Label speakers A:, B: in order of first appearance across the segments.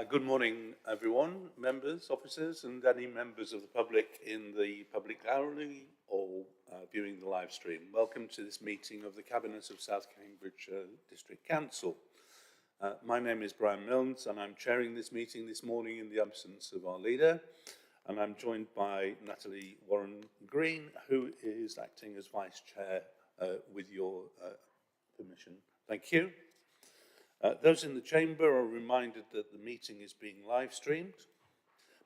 A: Good morning, everyone, members, officers, and any members of the public in the public gallery or viewing the live stream. Welcome to this meeting of the Cabinet of South Cambridge District Council. My name is Brian Milnes, and I'm chairing this meeting this morning in the absence of our leader. And I'm joined by Natalie Warren-Green, who is acting as Vice Chair with your permission. Thank you. Those in the chamber are reminded that the meeting is being live streamed.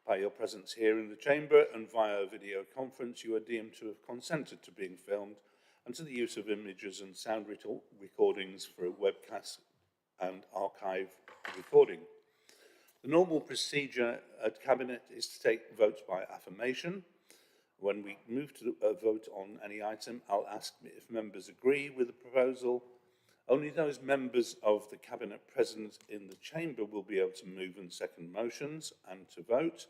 A: By your presence here in the chamber and via video conference, you are deemed to have consented to being filmed and to the use of images and sound recordings for a webcast and archive recording. The normal procedure at Cabinet is to take votes by affirmation. When we move to a vote on any item, I'll ask if members agree with the proposal. Only those members of the Cabinet present in the chamber will be able to move and second motions and to vote.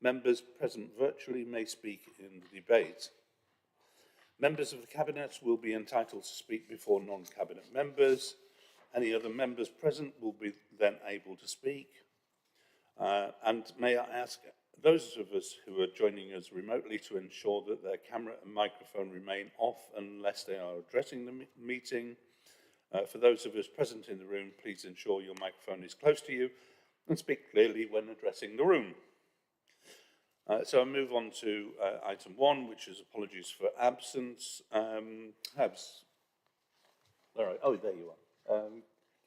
A: Members present virtually may speak in the debate. Members of the Cabinet will be entitled to speak before non-Cabinet members. Any other members present will be then able to speak. And may I ask those of us who are joining us remotely to ensure that their camera and microphone remain off unless they are addressing the meeting. For those of us present in the room, please ensure your microphone is close to you and speak clearly when addressing the room. So I'll move on to item 1, which is apologies for absence. Habs. All right. Oh, there you are.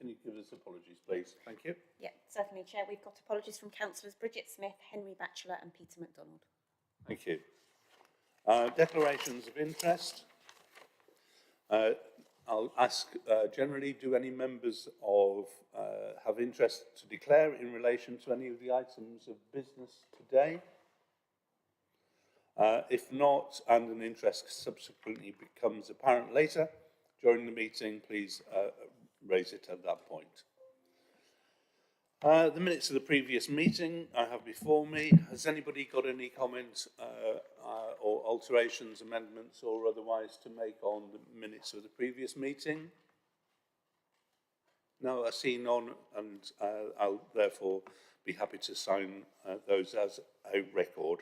A: Can you give us apologies, please? Thank you.
B: Yeah, certainly, Chair. We've got apologies from Councillors Bridget Smith, Henry Batchelor and Peter MacDonald.
A: Thank you. Declarations of interest. I'll ask generally, do any members have interest to declare in relation to any of the items of business today? If not, and an interest subsequently becomes apparent later during the meeting, please raise it at that point. The minutes of the previous meeting I have before me. Has anybody got any comments or alterations, amendments or otherwise to make on the minutes of the previous meeting? No, I see none, and I'll therefore be happy to sign those as a record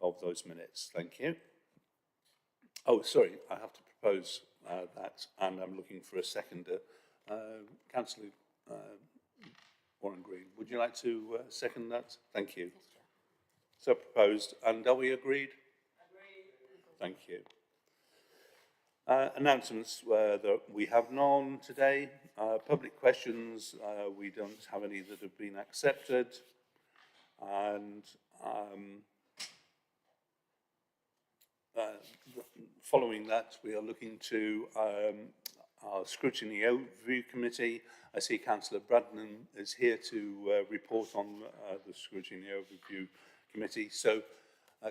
A: of those minutes. Thank you. Oh, sorry, I have to propose that, and I'm looking for a seconder. Councillor Warren-Green, would you like to second that? Thank you. So proposed, and are we agreed? Agreed. Thank you. Announcements that we have none today. Public questions, we don't have any that have been accepted. And following that, we are looking to our Scrutiny Overview Committee. I see Councillor Bradnam is here to report on the Scrutiny Overview Committee. So,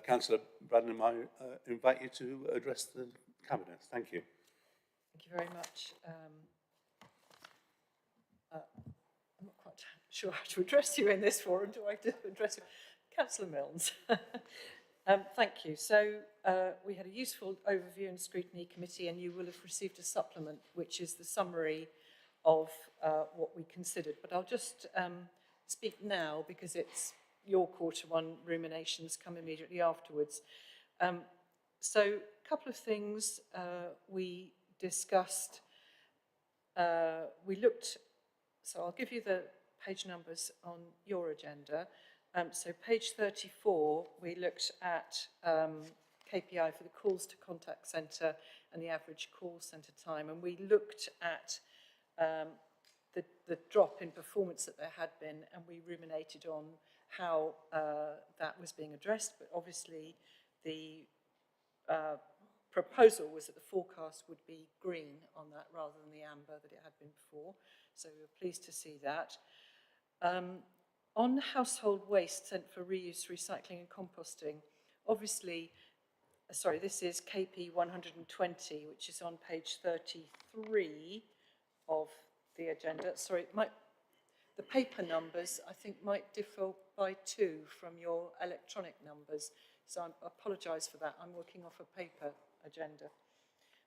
A: Councillor Bradnam, I invite you to address the Cabinet. Thank you.
C: Thank you very much. I'm not quite sure how to address you in this forum. Do I address you? Councillor Milnes. Thank you. So we had a useful overview in Scrutiny Committee, and you will have received a supplement, which is the summary of what we considered. But I'll just speak now because it's your quarter one ruminations come immediately afterwards. So a couple of things we discussed. We looked, so I'll give you the page numbers on your agenda. So page 34, we looked at KPI for the calls to contact centre and the average call centre time. And we looked at the drop in performance that there had been, and we ruminated on how that was being addressed. But obviously the proposal was that the forecast would be green on that rather than the amber that it had been before. So we were pleased to see that. On household waste sent for reuse, recycling and composting, obviously, sorry, this is KP 120, which is on page 33 of the agenda. Sorry, the paper numbers, I think, might differ by 2 from your electronic numbers. So I apologise for that. I'm working off a paper agenda.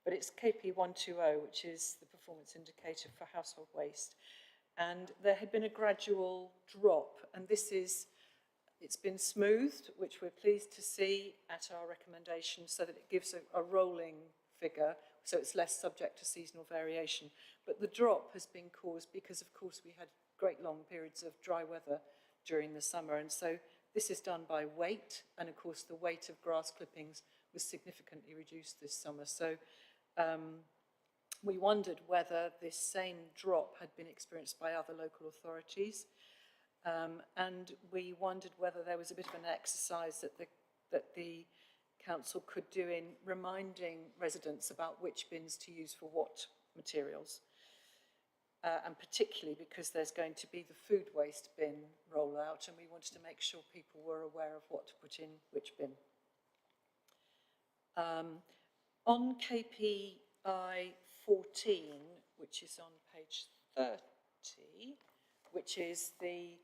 C: But it's KP 120, which is the performance indicator for household waste. and there had been a gradual drop, and it's been smoothed, which we're pleased to see at our recommendation, so that it gives a rolling figure, so it's less subject to seasonal variation. But the drop has been caused because, of course, we had great long periods of dry weather during the summer, and so this is done by weight, and of course the weight of grass clippings was significantly reduced this summer. So we wondered whether this same drop had been experienced by other local authorities, and we wondered whether there was a bit of an exercise that the council could do in reminding residents about which bins to use for what materials. And particularly because there's going to be the food waste bin rollout, and we wanted to make sure people were aware of what to put in which bin. On KPI 14, which is on page 30, which is the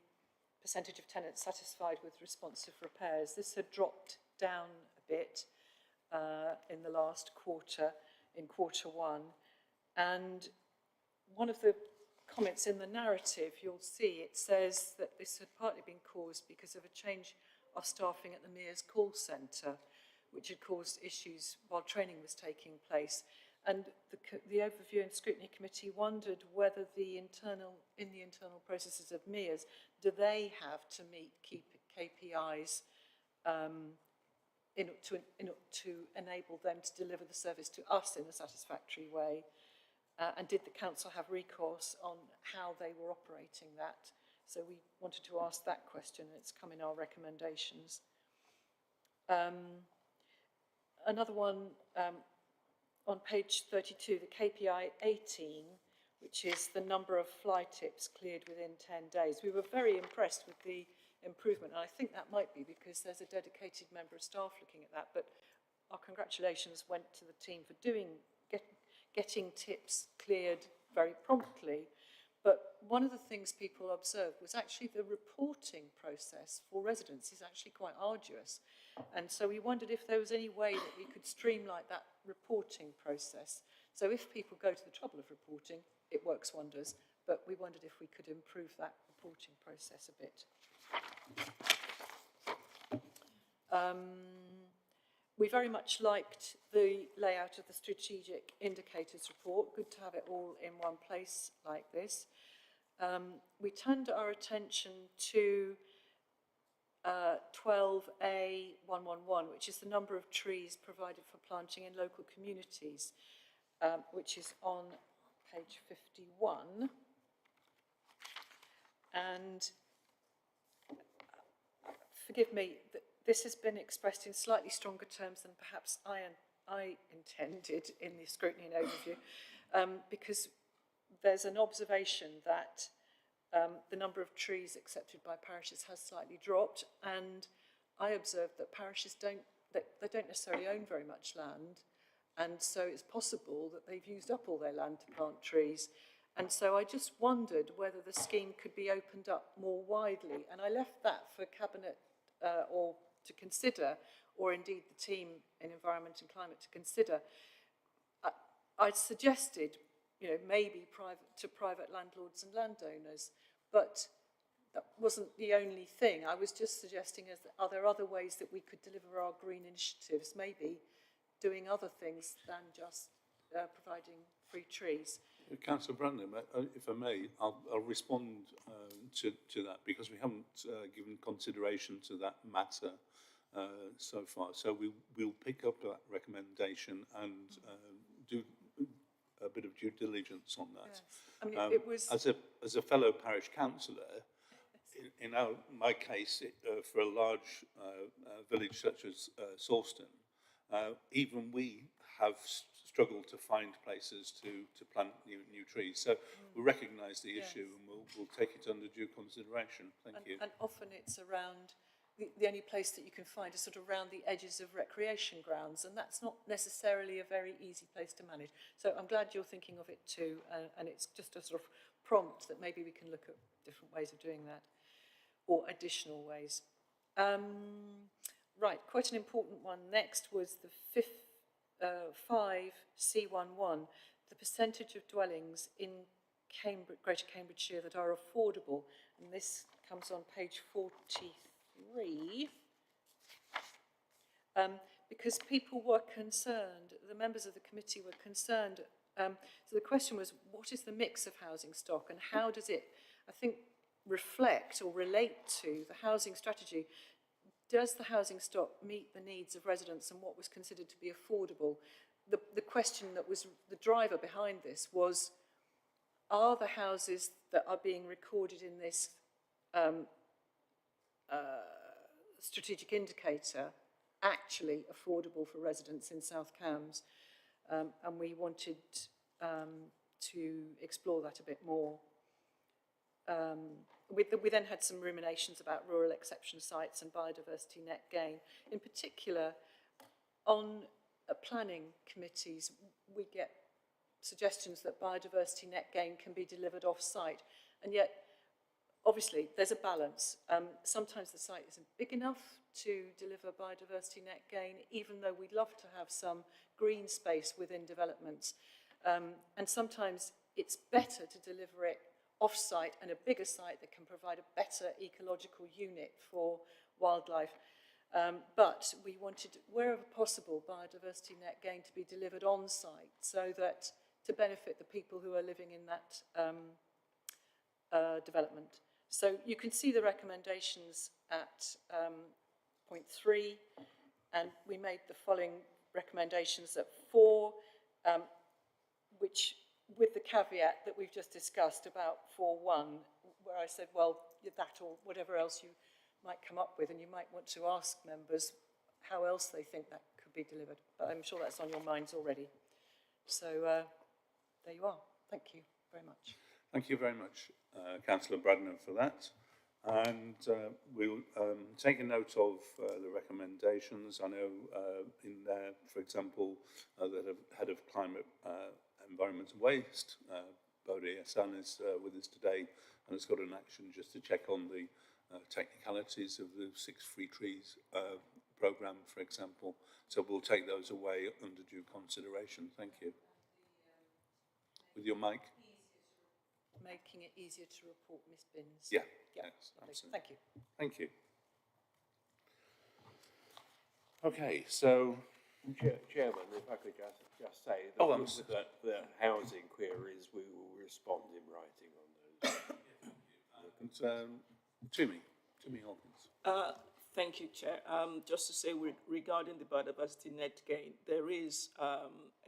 C: percentage of tenants satisfied with responsive repairs, this had dropped down a bit in the last quarter, in quarter one. And one of the comments in the narrative, you'll see it says that this had partly been caused because of a change of staffing at the Mayor's call centre, which had caused issues while training was taking place. And the Overview and Scrutiny Committee wondered whether in the internal processes of Mayor's, do they have to meet KPIs to enable them to deliver the service to us in a satisfactory way? And did the council have recourse on how they were operating that? So we wanted to ask that question, and it's come in our recommendations. Another one on page 32, the KPI 18, which is the number of fly tips cleared within 10 days. We were very impressed with the improvement, and I think that might be because there's a dedicated member of staff looking at that, but our congratulations went to the team for getting tips cleared very promptly. But one of the things people observed was actually the reporting process for residents is actually quite arduous. And so we wondered if there was any way that we could streamline that reporting process. So if people go to the trouble of reporting, it works wonders. But we wondered if we could improve that reporting process a bit. We very much liked the layout of the strategic indicators report. Good to have it all in one place like this. We turned our attention to 12A111, which is the number of trees provided for planting in local communities, which is on page 51. And forgive me, this has been expressed in slightly stronger terms than perhaps I intended in the scrutiny and overview, because there's an observation that the number of trees accepted by parishes has slightly dropped, and I observed that parishes don't necessarily own very much land, and so it's possible that they've used up all their land to plant trees. And so I just wondered whether the scheme could be opened up more widely, and I left that for Cabinet or to consider, or indeed the team in Environment and Climate to consider. I suggested, maybe private landlords and landowners, but that wasn't the only thing. I was just suggesting, are there other ways that we could deliver our green initiatives, maybe doing other things than just providing free trees.
A: Councillor Brandon, if I may, I'll respond to that, because we haven't given consideration to that matter so far. So we'll pick up that recommendation and do a bit of due diligence on that.
C: Yes. I mean, it was
A: as a fellow parish councillor, in my case, for a large village such as Sawston, even we have struggled to find places to plant new trees. So we recognise the issue, and we'll take it under due consideration. Thank you. And
C: often it's around, the only place that you can find is sort of around the edges of recreation grounds, and that's not necessarily a very easy place to manage. So I'm glad you're thinking of it too, and it's just a sort of prompt that maybe we can look at different ways of doing that, or additional ways. Right, quite an important one. Next was the 5C11, the percentage of dwellings in Greater Cambridgeshire that are affordable. And this comes on page 43. Because people were concerned, the members of the committee were concerned. So the question was, what is the mix of housing stock and how does it, I think, reflect or relate to the housing strategy? Does the housing stock meet the needs of residents and what was considered to be affordable? The question that was the driver behind this was, are the houses that are being recorded in this strategic indicator actually affordable for residents in South Cambs? And we wanted to explore that a bit more. We then had some ruminations about rural exception sites and biodiversity net gain. In particular, on planning committees, we get suggestions that biodiversity net gain can be delivered off-site, and yet, obviously, there's a balance. Sometimes the site isn't big enough to deliver biodiversity net gain, even though we'd love to have some green space within developments. And sometimes it's better to deliver it off-site and a bigger site that can provide a better ecological unit for wildlife. But we wanted, wherever possible, biodiversity net gain to be delivered on-site so that to benefit the people who are living in that development. So you can see the recommendations at point 3, and we made the following recommendations at 4, which, with the caveat that we've just discussed about 4.1, where I said, well, that or whatever else you might come up with, and you might want to ask members how else they think that could be delivered. But I'm sure that's on your minds already. So there you are. Thank you very much.
A: Thank you very much, Councillor Bradnam, for that. And we'll take a note of the recommendations. I know in there, for example, the Head of Climate, Environment and Waste, Bodhi Hassan, is with us today and has got an action just to check on the technicalities of the 6 Free Trees programme, for example. So we'll take those away under due consideration. Thank you. With your mic.
C: Making it easier to report Miss Binns.
A: Yeah,
C: yeah,
A: yes, absolutely.
C: Thank you.
A: Thank you. Okay, so...
D: Chairman, if I could just say that the housing queries, we will respond in writing on those.
A: And, Jimmy Hawkins.
E: Thank you, Chair. Just to say, regarding the biodiversity net gain, there is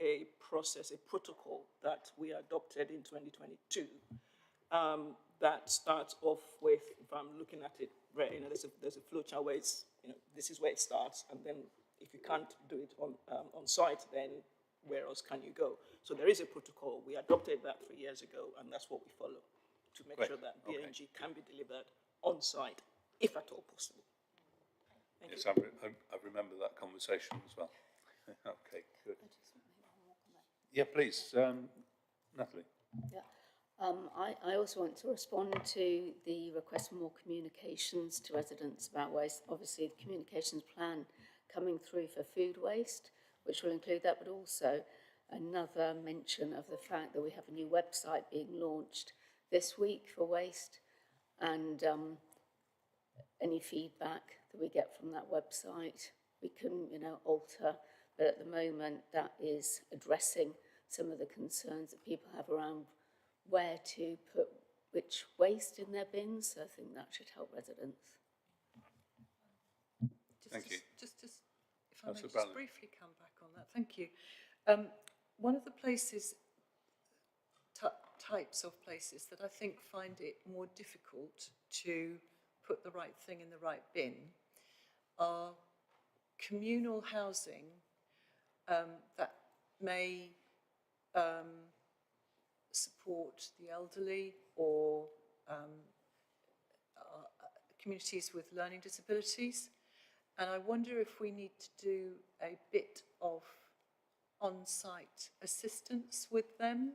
E: a process, a protocol that we adopted in 2022 that starts off with, if I'm looking at it, right, there's a flowchart where it's, this is where it starts, and then if you can't do it on site, then where else can you go? So there is a protocol. We adopted that 3 years ago, and that's what we follow to make sure that BNG can be delivered on site, if at all possible.
A: Yes, I remember that conversation as well. Okay, good. Yeah, please, Natalie.
F: Yeah. I also want to respond to the request for more communications to residents about waste. Obviously, the communications plan coming through for food waste, which will include that, but also another mention of the fact that we have a new website being launched this week for waste, and any feedback that we get from that website, we can, alter. But at the moment, that is addressing some of the concerns that people have around where to put which waste in their bins. So I think that should help residents.
A: Thank you.
C: Just if I may just briefly come back on that. Thank you. One of the places, types of places that I think find it more difficult to put the right thing in the right bin are communal housing that may support the elderly or communities with learning disabilities. And I wonder if we need to do a bit of on-site assistance with them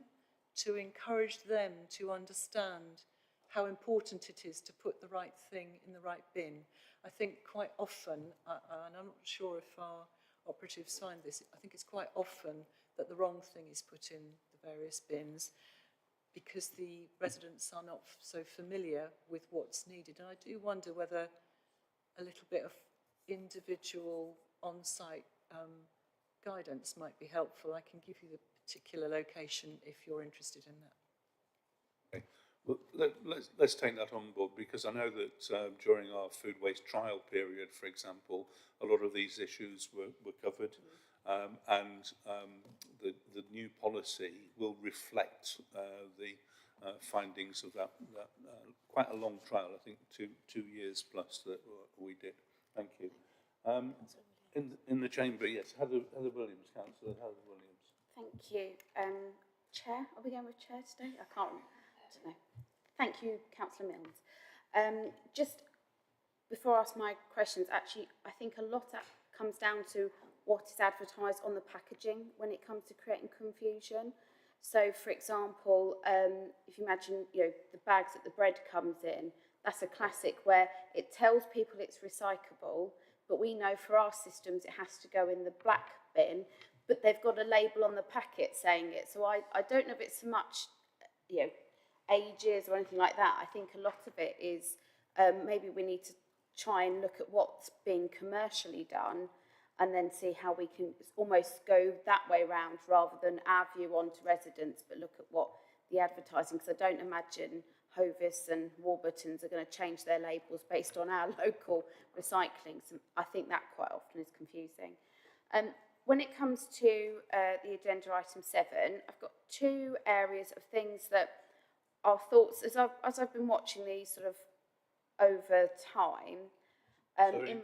C: to encourage them to understand how important it is to put the right thing in the right bin. I think quite often, and I'm not sure if our operatives find this, I think it's quite often that the wrong thing is put in the various bins because the residents are not so familiar with what's needed. And I do wonder whether a little bit of individual on-site guidance might be helpful. I can give you the particular location if you're interested in that.
A: Okay. Well, let's take that on board, because I know that during our food waste trial period, for example, a lot of these issues were covered, and the new policy will reflect the findings of that quite a long trial, I think 2 years plus that we did. Thank you. In the chamber, yes, Heather Williams, Councillor Heather Williams.
B: Thank you. Chair, are we going with chair today? I don't know. Thank you, Councillor Milnes. Just before I ask my questions, actually, I think a lot that comes down to what is advertised on the packaging when it comes to creating confusion. So, for example, if you imagine, the bags that the bread comes in, that's a classic where it tells people it's recyclable, but we know for our systems it has to go in the black bin, but they've got a label on the packet saying it. So I don't know if it's so much, ages or anything like that. I think a lot of it is maybe we need to try and look at what's being commercially done and then see how we can almost go that way round rather than our view onto residents, but look at what the advertising, because I don't imagine Hovis and Warburtons are going to change their labels based on our local recycling. So I think that quite often is confusing. When it comes to the agenda item 7, I've got 2 areas of things that are thoughts, as I've been watching these sort of over time.
A: Sorry,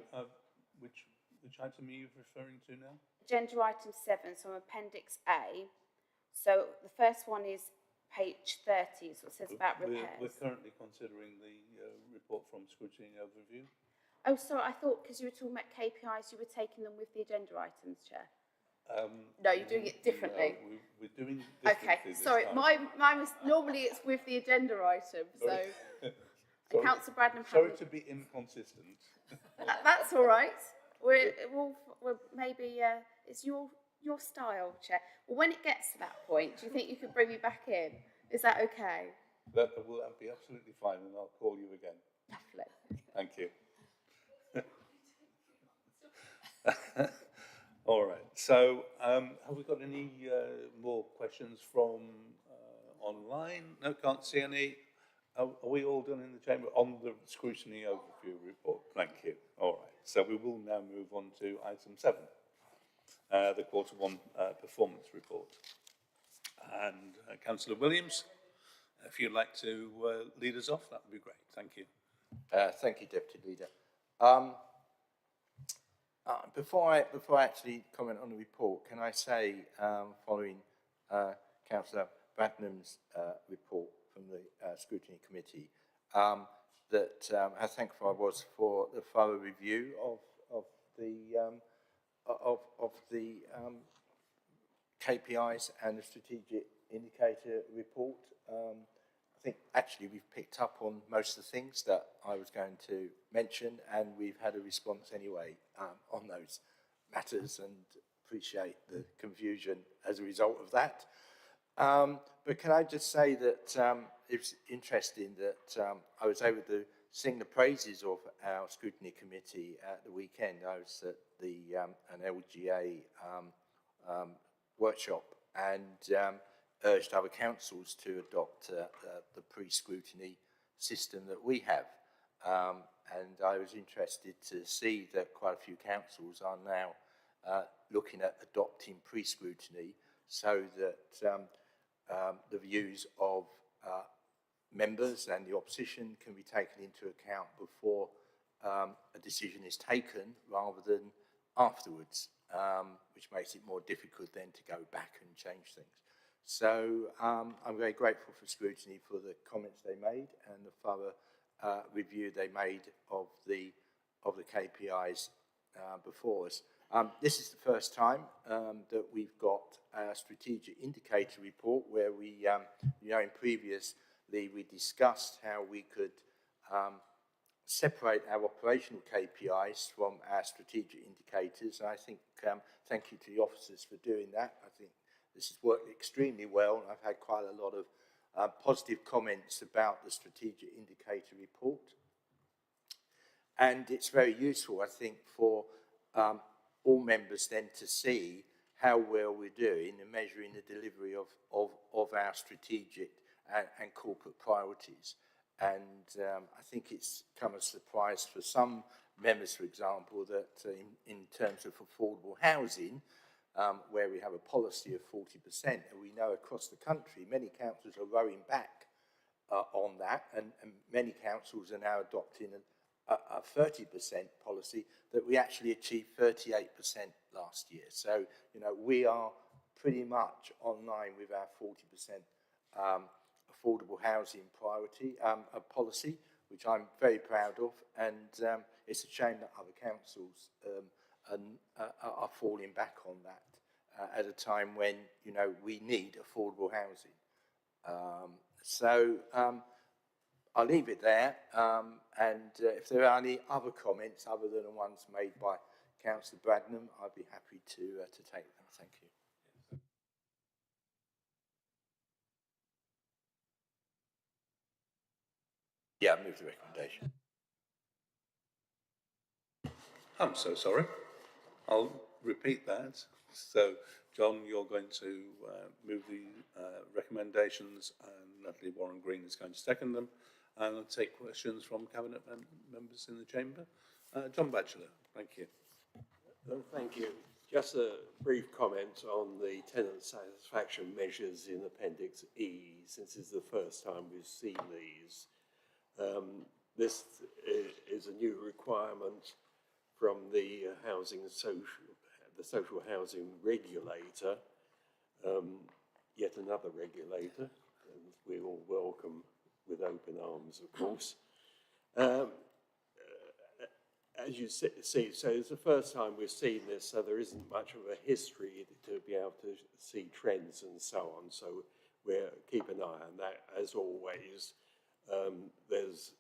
A: which item are you referring to now?
B: Agenda item 7, so Appendix A. So the first one is page 30, so it says about repairs.
A: We're currently considering the report from Scrutiny Overview.
B: Oh, sorry, I thought because you were talking about KPIs, you were taking them with the agenda items, Chair. No, you're doing it differently.
A: No, we're doing it differently.
B: Okay, sorry, mine was, normally it's with the agenda item, so. And Councillor Bradnam.
A: Sorry to be inconsistent.
B: That's all right. We're maybe it's your style, Chair. Well, when it gets to that point, do you think you could bring me back in? Is that okay?
A: That will be absolutely fine, and I'll call you again.
B: Lovely.
A: Thank you. All right. So, have we got any more questions from online? No, can't see any. Are we all done in the chamber on the Scrutiny Overview report? Thank you. All right. So we will now move on to item 7, the Q1 performance report. And Councillor Williams, if you'd like to lead us off, that would be great. Thank you.
G: Thank you, Deputy Leader. Before I actually comment on the report, can I say, following Councillor Bradnam's report from the Scrutiny Committee, that how thankful I was for the thorough review of the KPIs and the strategic indicator report. I think actually we've picked up on most of the things that I was going to mention, and we've had a response anyway on those matters, and appreciate the confusion as a result of that. But can I just say that it's interesting that I was able to sing the praises of our Scrutiny Committee at the weekend. I was at an LGA workshop, and urged other councils to adopt the pre-scrutiny system that we have. And I was interested to see that quite a few councils are now looking at adopting pre-scrutiny, so that the views of members and the opposition can be taken into account before a decision is taken, rather than afterwards, which makes it more difficult then to go back and change things. So I'm very grateful for Scrutiny for the comments they made and the thorough review they made of the KPIs before us. This is the first time that we've got a strategic indicator report where we, in previously we discussed how we could separate our operational KPIs from our strategic indicators. And I think, thank you to the officers for doing that. I think this has worked extremely well, and I've had quite a lot of positive comments about the strategic indicator report. And it's very useful, I think, for all members then to see how well we're doing in measuring the delivery of our strategic and corporate priorities. And I think it's come as a surprise for some members, for example, that in terms of affordable housing, where we have a policy of 40%, and we know across the country many councils are rowing back on that, and many councils are now adopting a 30% policy, that we actually achieved 38% last year. So, you know, we are pretty much online with our 40% affordable housing priority policy, which I'm very proud of, and it's a shame that other councils are falling back on that at a time when, you know, we need affordable housing. I'll leave it there, and if there are any other comments other than the ones made by Councillor Bradnam, I'd be happy to take them. Thank you. Yeah, move the recommendation.
A: I'm so sorry. I'll repeat that. So, John, you're going to move the recommendations, and Natalie Warren-Green is going to second them. And I'll take questions from Cabinet members in the chamber. John Batchelor, thank you.
D: Thank you. Just a brief comment on the tenant satisfaction measures in Appendix E, since it's the first time we've seen these. This is a new requirement from the social housing regulator, yet another regulator, and we all welcome with open arms, of course. As you see, so it's the first time we've seen this, so there isn't much of a history to be able to see trends and so on, so we'll keep an eye on that. As always, there's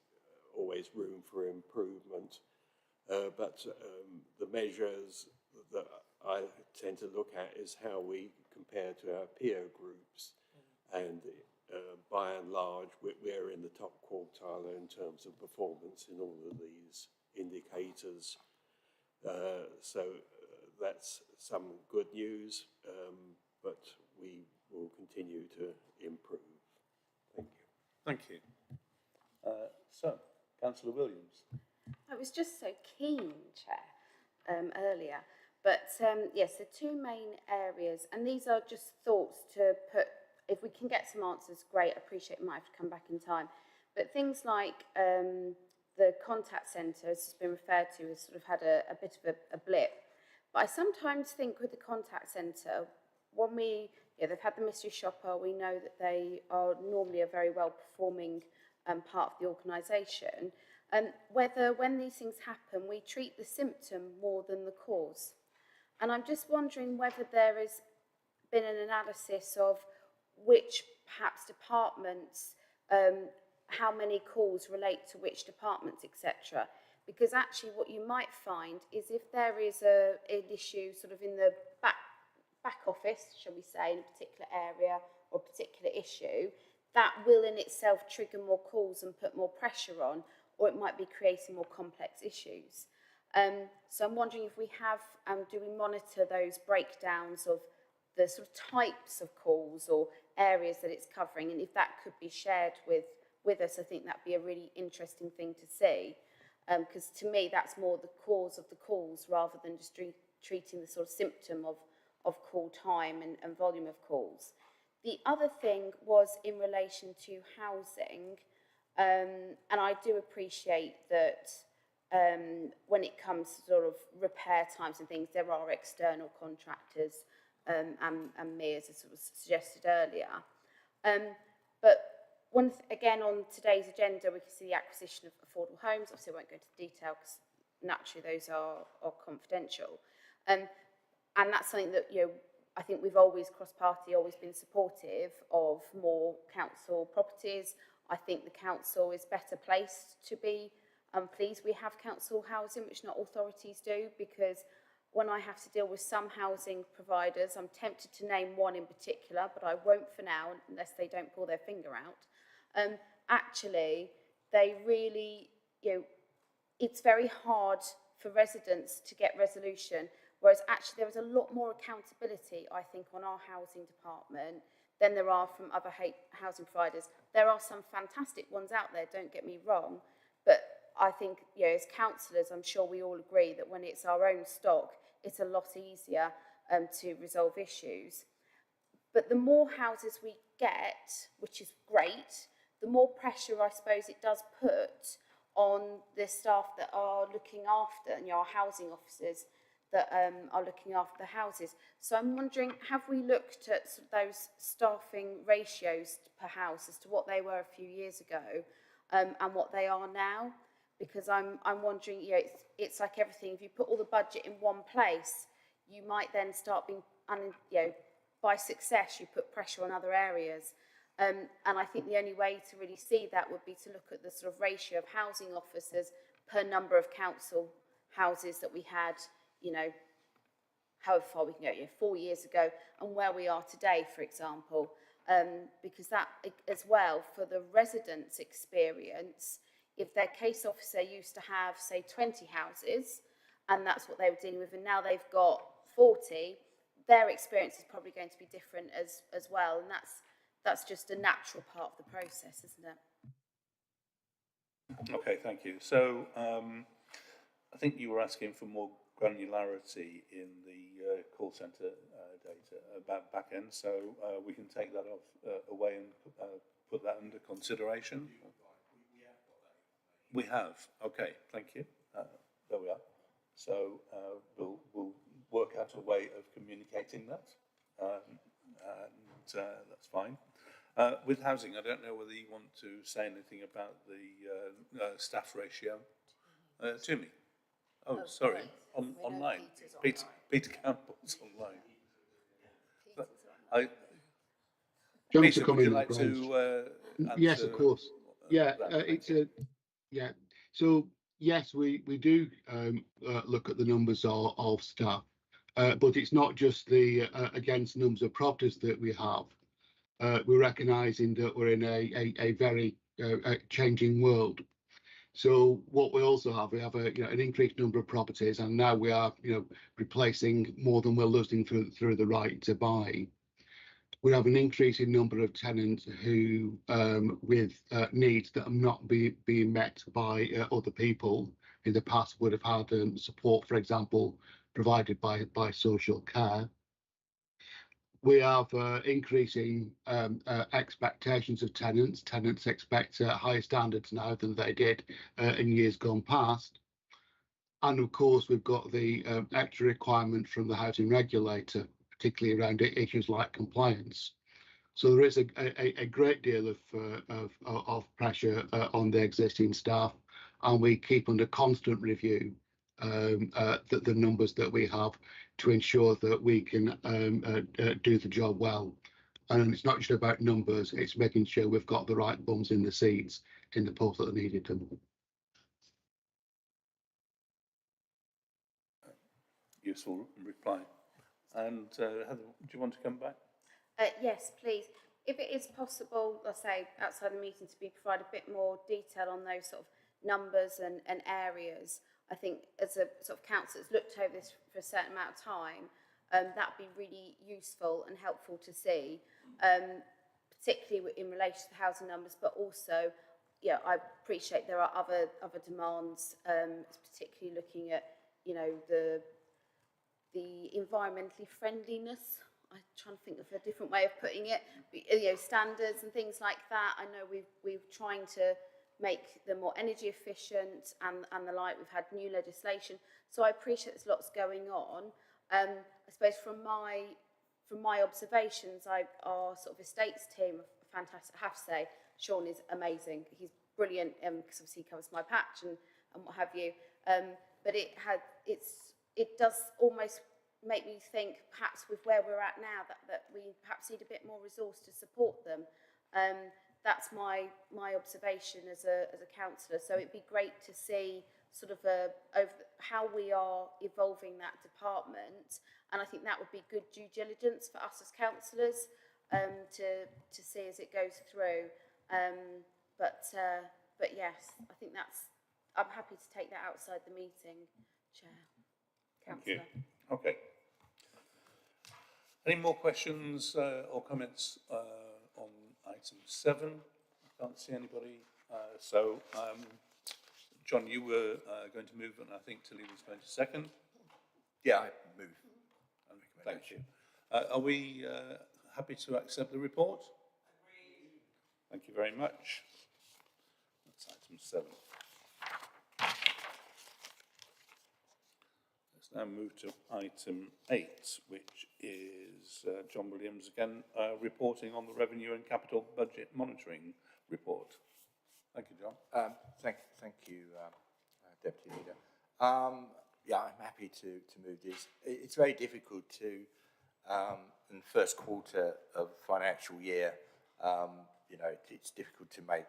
D: always room for improvement, but the measures that I tend to look at is how we compare to our peer groups, and by and large, we're in the top quartile in terms of performance in all of these indicators. So that's some good news, but we will continue to improve. Thank you.
A: Thank you. So, Councillor Williams.
B: I was just so keen, Chair, earlier. But yes, the two main areas, and these are just thoughts to put, if we can get some answers, great, I appreciate it, might have to come back in time. But things like the contact centre, as has been referred to, has sort of had a bit of a blip. But I sometimes think with the contact centre, when they've had the mystery shopper, we know that they are normally a very well-performing part of the organisation, whether when these things happen, we treat the symptom more than the cause. And I'm just wondering whether there has been an analysis of which, perhaps, departments, how many calls relate to which departments, etc. Because actually what you might find is if there is an issue sort of in the back office, shall we say, in a particular area or a particular issue, that will in itself trigger more calls and put more pressure on, or it might be creating more complex issues. So I'm wondering if we have, do we monitor those breakdowns of the sort of types of calls or areas that it's covering, and if that could be shared with us, I think that'd be a really interesting thing to see, because to me that's more the cause of the calls rather than just treating the sort of symptom of call time and volume of calls. The other thing was in relation to housing, and I do appreciate that when it comes to sort of repair times and things, there are external contractors and me, as I sort of suggested earlier. But again, on today's agenda, we can see the acquisition of affordable homes. Obviously, I won't go into detail because naturally those are confidential. And that's something that, you know, I think we've always, cross-party, always been supportive of more council properties. I think the council is better placed to be pleased we have council housing, which not authorities do, because when I have to deal with some housing providers, I'm tempted to name one in particular, but I won't for now unless they don't pull their finger out. Actually, they really, it's very hard for residents to get resolution, whereas actually there is a lot more accountability, I think, on our housing department than there are from other housing providers. There are some fantastic ones out there, don't get me wrong, but I think, as councillors, I'm sure we all agree that when it's our own stock, it's a lot easier to resolve issues. But the more houses we get, which is great, the more pressure, I suppose, it does put on the staff that are looking after, and our housing officers that are looking after the houses. So I'm wondering, have we looked at sort of those staffing ratios per house as to what they were a few years ago and what they are now? Because I'm wondering, it's like everything. If you put all the budget in one place, you might then start being, by success, you put pressure on other areas. And I think the only way to really see that would be to look at the sort of ratio of housing officers per number of council houses that we had, however far we can go, 4 years ago, and where we are today, for example. Because that, as well, for the residents' experience, if their case officer used to have, say, 20 houses, and that's what they were dealing with, and now they've got 40, their experience is probably going to be different as well, and that's just a natural part of the process, isn't it?
A: Okay, thank you. So I think you were asking for more granularity in the call centre data about back end, so we can take that away and put that under consideration. We have. Okay, thank you. There we are. So we'll work out a way of communicating that, and that's fine. With housing, I don't know whether you want to say anything about the staff ratio. To me. Oh, sorry. Online. Peter Campbell's online. Peter, would you like to answer?
H: Yes, of course. Yeah, yeah. So yes, we do look at the numbers of staff, but it's not just the against numbers of properties that we have. We're recognising that we're in a very changing world. So what we also have, we have an increased number of properties, and now we are replacing more than we're losing through the right to buy. We have an increasing number of tenants who with needs that are not being met by other people. In the past would have had support, for example, provided by social care. We have increasing expectations of tenants. Tenants expect higher standards now than they did in years gone past. And of course, we've got the extra requirement from the housing regulator, particularly around issues like compliance. So there is a great deal of pressure on the existing staff, and we keep under constant review the numbers that we have to ensure that we can do the job well. And it's not just about numbers, it's making sure we've got the right bums in the seats in the posts that are needed to.
A: Useful reply. And Heather, do you want to come back?
B: Yes, please. If it is possible, let's say outside the meeting, to be provided a bit more detail on those sort of numbers and areas. I think as a sort of council that's looked over this for a certain amount of time, that'd be really useful and helpful to see, particularly in relation to the housing numbers, but also, I appreciate there are other demands, particularly looking at, the environmentally friendliness. I'm trying to think of a different way of putting it. Standards and things like that. I know we're trying to make them more energy efficient and the like. We've had new legislation, so I appreciate there's lots going on. I suppose from my observations, our sort of estates team are fantastic. I have to say, Sean is amazing. He's brilliant because obviously he covers my patch and what have you. But it does almost make me think, perhaps with where we're at now, that we perhaps need a bit more resource to support them. That's my observation as a councillor. So it'd be great to see sort of how we are evolving that department, and I think that would be good due diligence for us as councillors to see as it goes through. But yes, I think I'm happy to take that outside the meeting, Chair.
A: Thank you.
B: Councillor.
A: Okay. Any more questions or comments on item 7? I can't see anybody. John, you were going to move, and I think Tilly was going to second.
G: Yeah, I move.
A: Thank you. Are we happy to accept the report? Agreed. Thank you very much. That's item 7. Let's now move to item 8, which is John Williams again reporting on the Revenue and Capital Budget Monitoring Report. Thank you, John.
G: Thank you, Deputy Leader. Yeah, I'm happy to move this. It's very difficult to, in the first quarter of the financial year, you know, it's difficult to make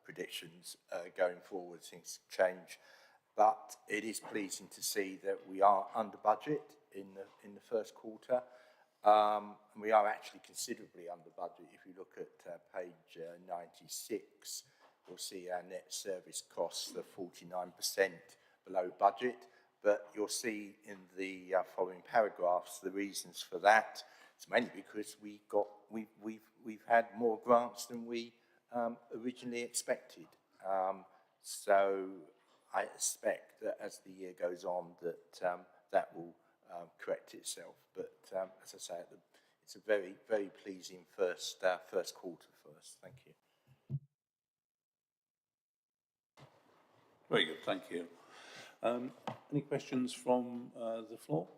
G: predictions going forward. Things change, but it is pleasing to see that we are under budget in the first quarter. We are actually considerably under budget. If you look at page 96, you'll see our net service costs are 49% below budget, but you'll see in the following paragraphs the reasons for that. It's mainly because we've had more grants than we originally expected. So I expect that as the year goes on that will correct itself. But as I say, it's a very, very pleasing first quarter for us. Thank you.
A: Very good, thank you. Any questions from the floor?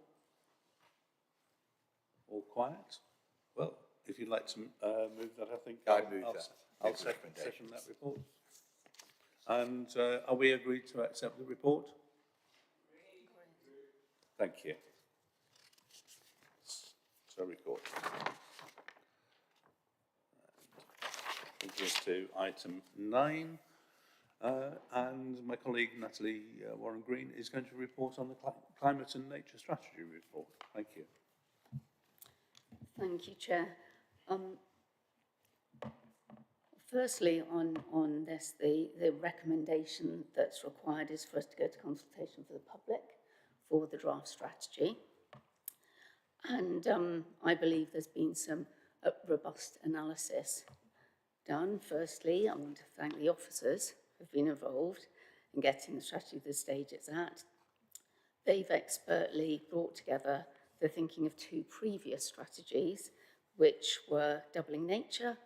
A: All quiet? Well, if you'd like to move that, I think
G: I move that.
A: I'll second that report. And are we agreed to accept the report? Thank you. So record. Brings us to item 9. And my colleague Natalie Warren-Green is going to report on the Climate and Nature Strategy report. Thank you.
F: Thank you, Chair. Firstly, on this, the recommendation that's required is for us to go to consultation for the public for the draft strategy. And I believe there's been some robust analysis done. Firstly, I want to thank the officers who've been involved in getting the strategy to the stage it's at. They've expertly brought together the thinking of 2 previous strategies, which were doubling nature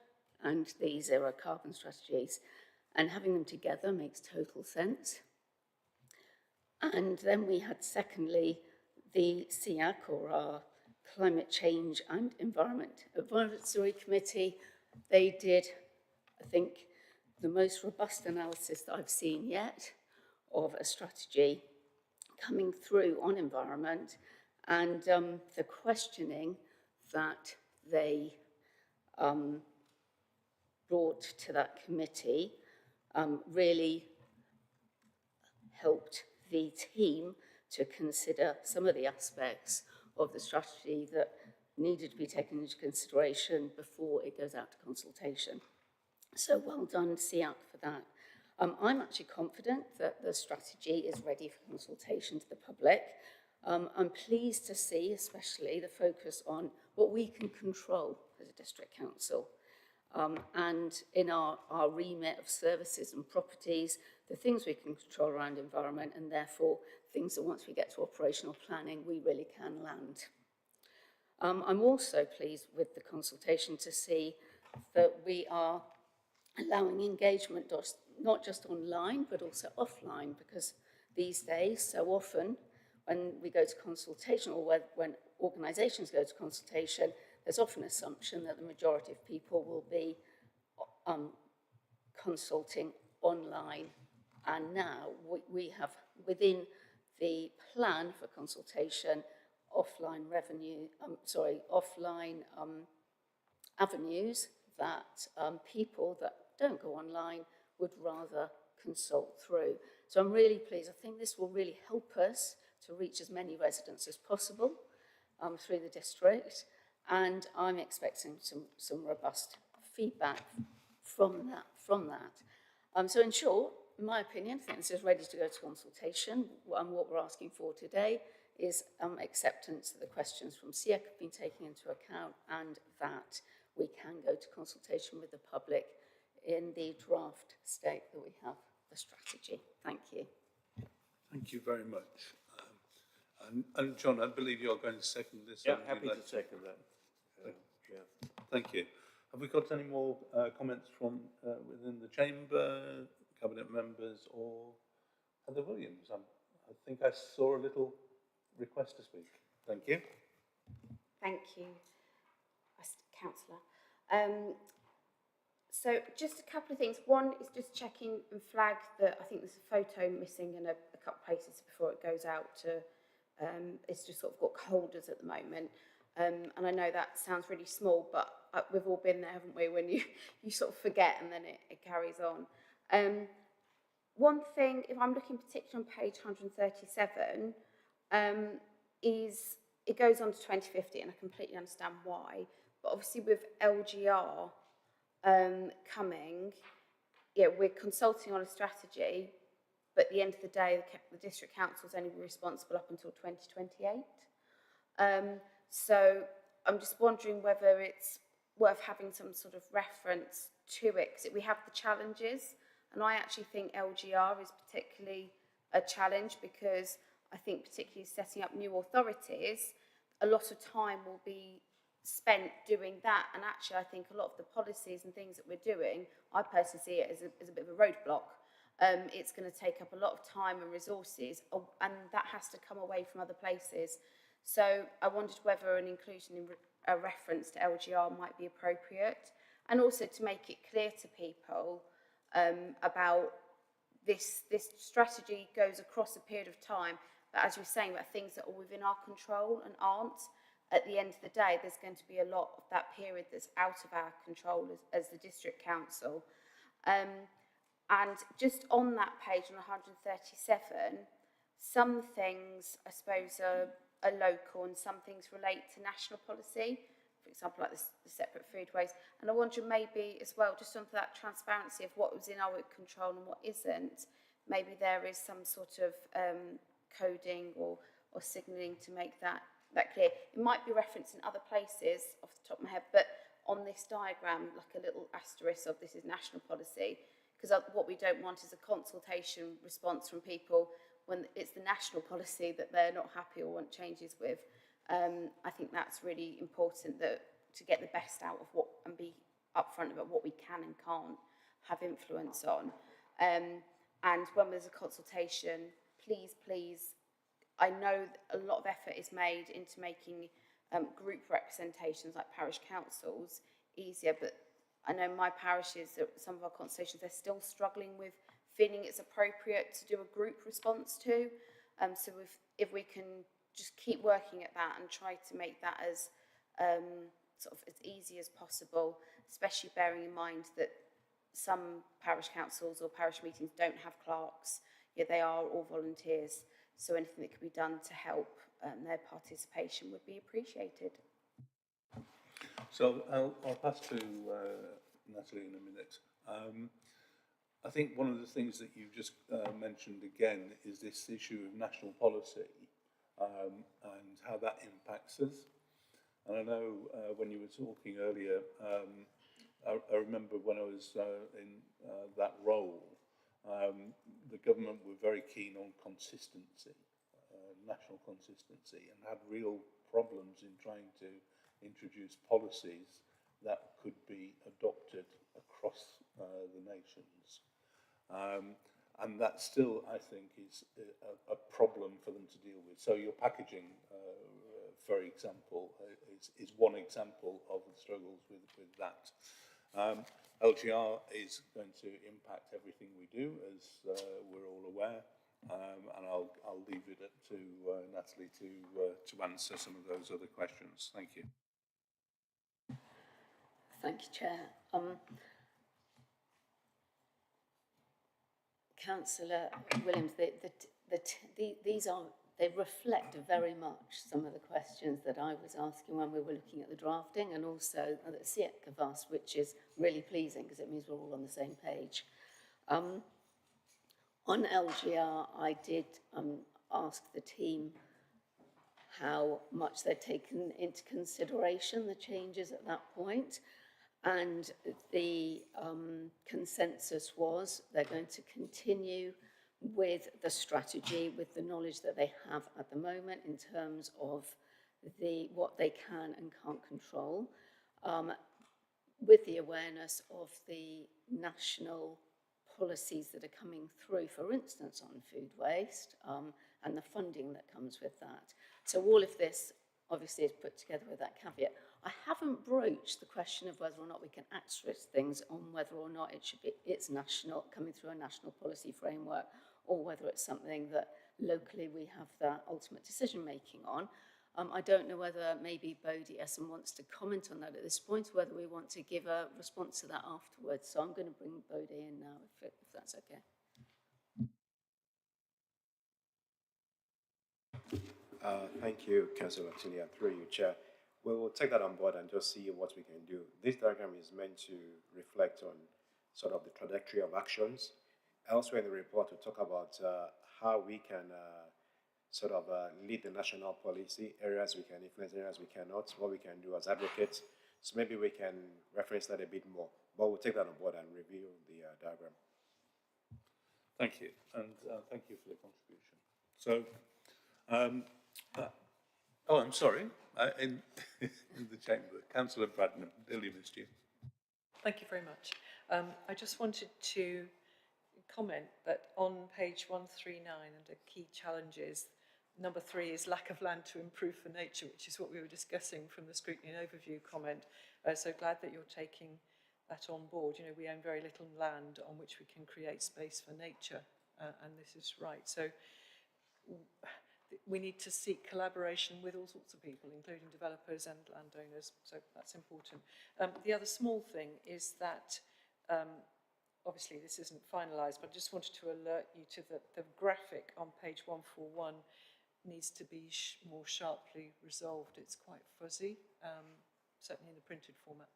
F: and the zero carbon strategies. And having them together makes total sense. And then we had, secondly, the CIAC, or our Climate Change and Environment Advisory Committee. They did, I think, the most robust analysis that I've seen yet of a strategy coming through on environment, and the questioning that they brought to that committee really helped the team to consider some of the aspects of the strategy that needed to be taken into consideration before it goes out to consultation. So well done, CIAC, for that. I'm actually confident that the strategy is ready for consultation to the public. I'm pleased to see, especially, the focus on what we can control as a district council. And in our remit of services and properties, the things we can control around environment, and therefore things that once we get to operational planning, we really can land. I'm also pleased with the consultation to see that we are allowing engagement not just online, but also offline, because these days, so often, when we go to consultation, or when organisations go to consultation, there's often an assumption that the majority of people will be consulting online. And now we have, within the plan for consultation, offline avenues that people that don't go online would rather consult through. So I'm really pleased. I think this will really help us to reach as many residents as possible through the district, and I'm expecting some robust feedback from that. So in short, in my opinion, I think this is ready to go to consultation, and what we're asking for today is acceptance that the questions from SEAC have been taken into account, and that we can go to consultation with the public in the draft state that we have the strategy. Thank you.
A: Thank you very much. And John, I believe you're going to second this.
D: Yeah, happy to second that.
A: Thank you. Have we got any more comments from within the chamber, cabinet members, or Heather Williams? I think I saw a little request to speak. Thank you.
B: Thank you, Councillor. So just a couple of things. One is just checking and flag that I think there's a photo missing in a couple of places before it goes out to, it's just sort of got holders at the moment. And I know that sounds really small, but we've all been there, haven't we, when you sort of forget and then it carries on. One thing, if I'm looking particularly on page 137, is it goes on to 2050, and I completely understand why, but obviously with LGR coming, yeah, we're consulting on a strategy, but at the end of the day, the district council is only responsible up until 2028. So I'm just wondering whether it's worth having some sort of reference to it, because we have the challenges, and I actually think LGR is particularly a challenge, because I think particularly setting up new authorities, a lot of time will be spent doing that, and actually I think a lot of the policies and things that we're doing, I personally see it as a bit of a roadblock. It's going to take up a lot of time and resources, and that has to come away from other places. So I wondered whether an inclusion in a reference to LGR might be appropriate, and also to make it clear to people about this strategy goes across a period of time, but as you're saying, about things that are within our control and aren't. At the end of the day, there's going to be a lot of that period that's out of our control as the district council. And just on that page, on 137, some things, I suppose, are local, and some things relate to national policy, for example, like the separate foodways. And I wonder maybe as well, just on that transparency of what was in our control and what isn't, maybe there is some sort of coding or signalling to make that clear. It might be referenced in other places off the top of my head, but on this diagram, like a little asterisk of this is national policy, because what we don't want is a consultation response from people when it's the national policy that they're not happy or want changes with. I think that's really important, that to get the best out of what, and be upfront about what we can and can't have influence on. And when there's a consultation, please, I know a lot of effort is made into making group representations like parish councils easier, but I know my parishes, some of our consultations, they're still struggling with feeling it's appropriate to do a group response to. So if we can just keep working at that and try to make that as sort of as easy as possible, especially bearing in mind that some parish councils or parish meetings don't have clerks, yet they are all volunteers. So anything that could be done to help their participation would be appreciated.
A: So I'll pass to Natalie in a minute. I think one of the things that you've just mentioned again is this issue of national policy and how that impacts us. And I know when you were talking earlier, I remember when I was in that role, the government were very keen on consistency, national consistency, and had real problems in trying to introduce policies that could be adopted across the nations. And that still, I think, is a problem for them to deal with. So your packaging, for example, is one example of the struggles with that. LGR is going to impact everything we do, as we're all aware, and I'll leave it to Natalie to answer some of those other questions. Thank you.
F: Thank you, Chair. Councillor Williams, they reflect very much some of the questions that I was asking when we were looking at the drafting, and also that SIEC have asked, which is really pleasing because it means we're all on the same page. On LGR, I did ask the team how much they'd taken into consideration the changes at that point, and the consensus was they're going to continue with the strategy, with the knowledge that they have at the moment in terms of what they can and can't control, with the awareness of the national policies that are coming through, for instance, on food waste, and the funding that comes with that. So all of this obviously is put together with that caveat. I haven't broached the question of whether or not we can access things on whether or not it's national, coming through a national policy framework, or whether it's something that locally we have that ultimate decision making on. I don't know whether maybe Bodie Essen wants to comment on that at this point, or whether we want to give a response to that afterwards. So I'm going to bring Bodie in now, if that's okay.
I: Thank you, Councillor Tilia, through you, Chair. We'll take that on board and just see what we can do. This diagram is meant to reflect on sort of the trajectory of actions. Elsewhere in the report, we talk about how we can sort of lead the national policy, areas we can influence, areas we cannot, what we can do as advocates. So maybe we can reference that a bit more. But we'll take that on board and review the diagram.
A: Thank you, and thank you for the contribution. So, I'm sorry, in the chamber, Councillor Bradnam, nearly missed you.
C: Thank you very much. I just wanted to comment that on page 139 under key challenges, number 3 is lack of land to improve for nature, which is what we were discussing from the scrutiny and overview comment. So glad that you're taking that on board. You know, we own very little land on which we can create space for nature, and this is right. So we need to seek collaboration with all sorts of people, including developers and landowners, so that's important. The other small thing is that obviously this isn't finalised, but I just wanted to alert you to the graphic on page 141 needs to be more sharply resolved. It's quite fuzzy, certainly in the printed format.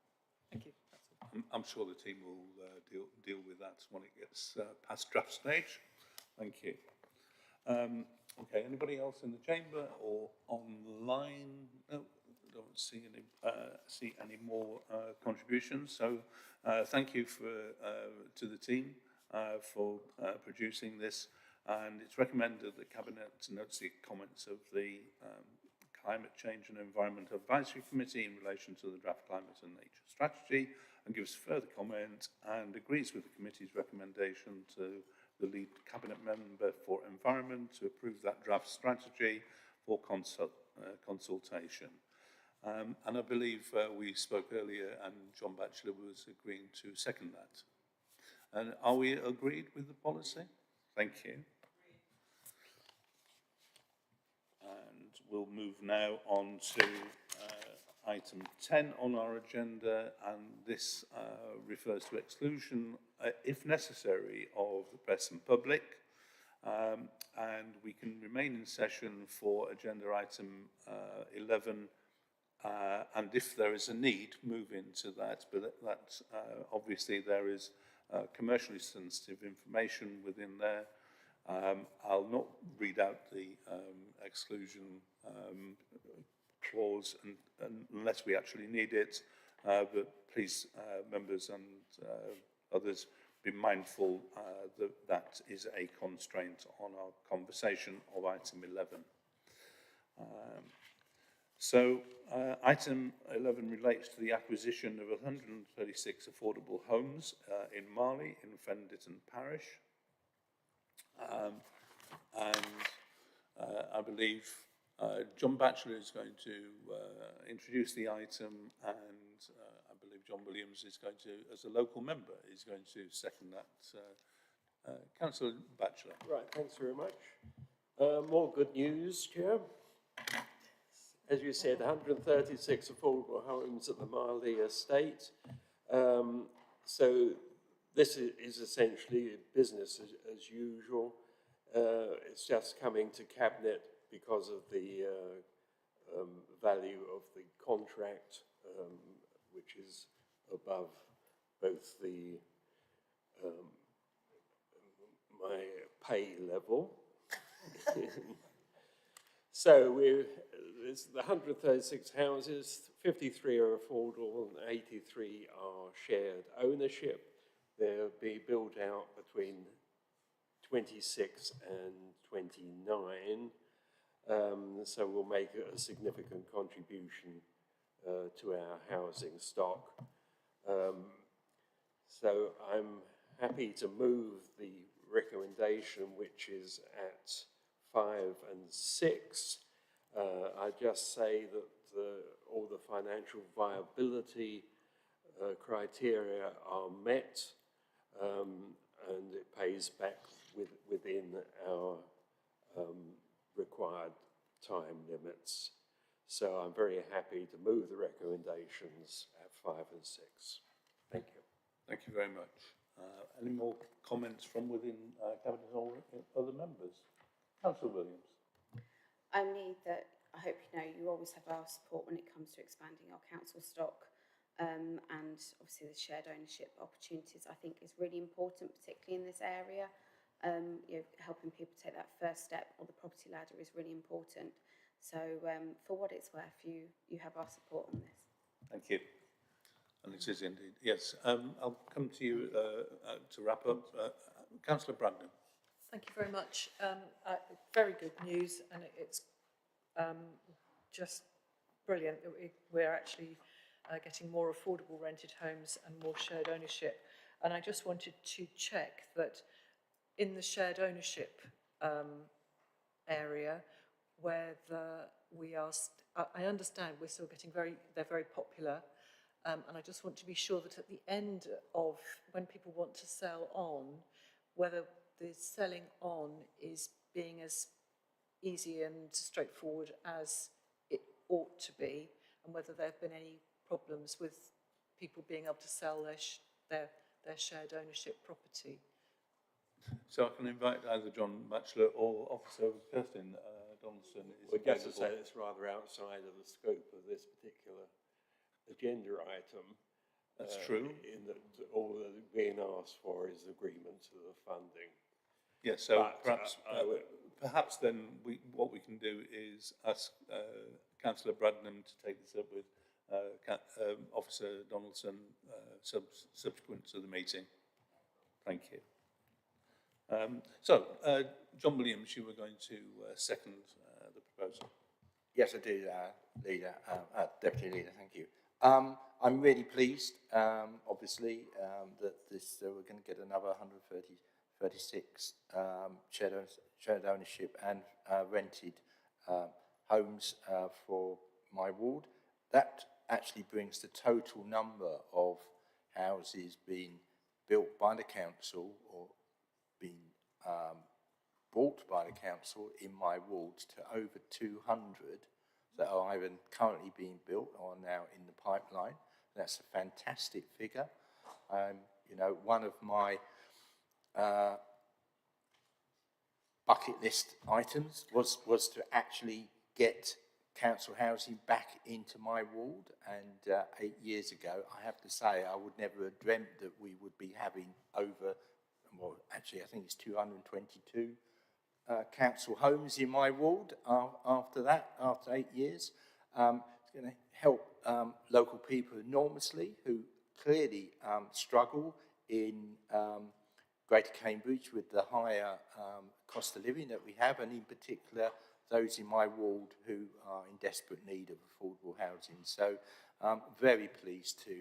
C: Thank you. That's all.
A: I'm sure the team will deal with that when it gets past draft stage. Thank you. Okay, anybody else in the chamber or online? No, don't see any more contributions. So thank you to the team for producing this, and it's recommended that Cabinet notes the comments of the Climate Change and Environment Advisory Committee in relation to the draft climate and nature strategy, and gives further comment and agrees with the committee's recommendation to the lead cabinet member for environment to approve that draft strategy for consultation. And I believe we spoke earlier and John Batchelor was agreeing to second that. And are we agreed with the policy? Thank you. And we'll move now on to item 10 on our agenda, and this refers to exclusion, if necessary, of the press and public, and we can remain in session for agenda item 11, and if there is a need, move into that, but that obviously there is commercially sensitive information within there. I'll not read out the exclusion clause unless we actually need it, but please, members and others, be mindful that that is a constraint on our conversation of item 11. So item 11 relates to the acquisition of 136 affordable homes in Marley, in Fenditon Parish. I believe John Batchelor is going to introduce the item, and I believe John Williams is going to, as a local member, is going to second that. Councillor Batchelor.
D: Right, thanks very much. More good news, Chair. As you said, 136 affordable homes at the Marley estate. So This is essentially business as usual. It's just coming to Cabinet because of the value of the contract, which is above both the my pay level. So there's the 136 houses, 53 are affordable and 83 are shared ownership. They'll be built out between 26 and 29. So we'll make a significant contribution to our housing stock. So I'm happy to move the recommendation, which is at 5 and 6. I just say that all the financial viability criteria are met, and it pays back within our required time limits. So I'm very happy to move the recommendations at 5 and 6. Thank you.
A: Thank you very much. Any more comments from within Cabinet or other members? Councillor Williams.
B: Only that I hope you know you always have our support when it comes to expanding our council stock, and obviously the shared ownership opportunities I think is really important, particularly in this area. You know, helping people take that first step on the property ladder is really important. So for what it's worth, you have our support on this.
A: Thank you. And it is indeed. Yes, I'll come to you to wrap up. Councillor Brandon.
C: Thank you very much. Very good news, and it's just brilliant that we're actually getting more affordable rented homes and more shared ownership. And I just wanted to check that in the shared ownership area, where we are, I understand we're still getting they're very popular. And I just want to be sure that at the end of when people want to sell on, whether the selling on is being as easy and straightforward as it ought to be, and whether there have been any problems with people being able to sell their shared ownership property.
A: So I can invite either John Batchelor or Officer Kirsten Donaldson.
D: Well, just to say it's rather outside of the scope of this particular agenda item.
A: That's true.
D: In that all that's being asked for is agreement to the funding.
A: Yes, so perhaps then what we can do is ask Councillor Bradnam to take this up with Officer Donaldson subsequent to the meeting. Thank you. John Williams, you were going to second the proposal.
G: Yes, I do, Leader, Deputy Leader, thank you. I'm really pleased, obviously, that we're going to get another 136 shared ownership and rented homes for my ward. That actually brings the total number of houses being built by the council or being bought by the council in my ward to over 200 that are either currently being built or now in the pipeline. That's a fantastic figure. You know, one of my bucket list items was to actually get council housing back into my ward, and 8 years ago, I have to say, I would never have dreamt that we would be having over, well, actually, I think it's 222 council homes in my ward after 8 years. It's going to help local people enormously who clearly struggle in Greater Cambridge with the higher cost of living that we have, and in particular those in my ward who are in desperate need of affordable housing. So I'm very pleased to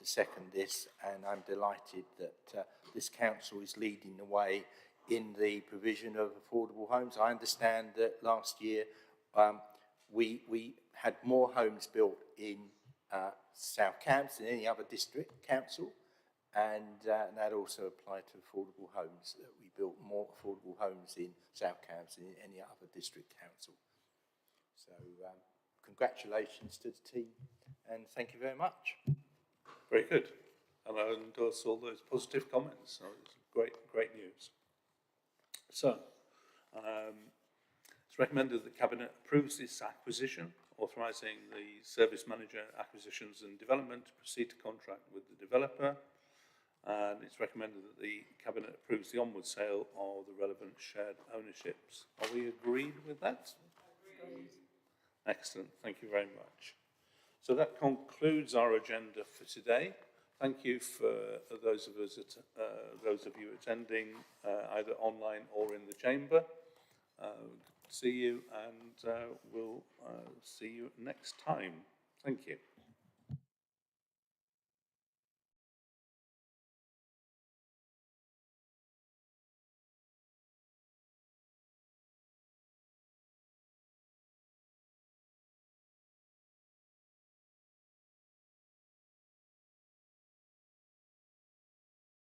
G: second this, and I'm delighted that this council is leading the way in the provision of affordable homes. I understand that last year we had more homes built in South Cambs than any other district council, and that also applied to affordable homes. We built more affordable homes in South Cambs than in any other district council. So congratulations to the team, and thank you very much.
A: Very good. and I endorse all those positive comments. So it's great news. So, it's recommended that the Cabinet approves this acquisition, authorising the Service Manager Acquisitions and Development to proceed to contract with the developer. And it's recommended that the Cabinet approves the onward sale of the relevant shared ownerships. Are we agreed with that? Agreed. Excellent, thank you very much. So that concludes our agenda for today. Thank you for those of you attending either online or in the chamber. See you, and we'll see you next time. Thank you.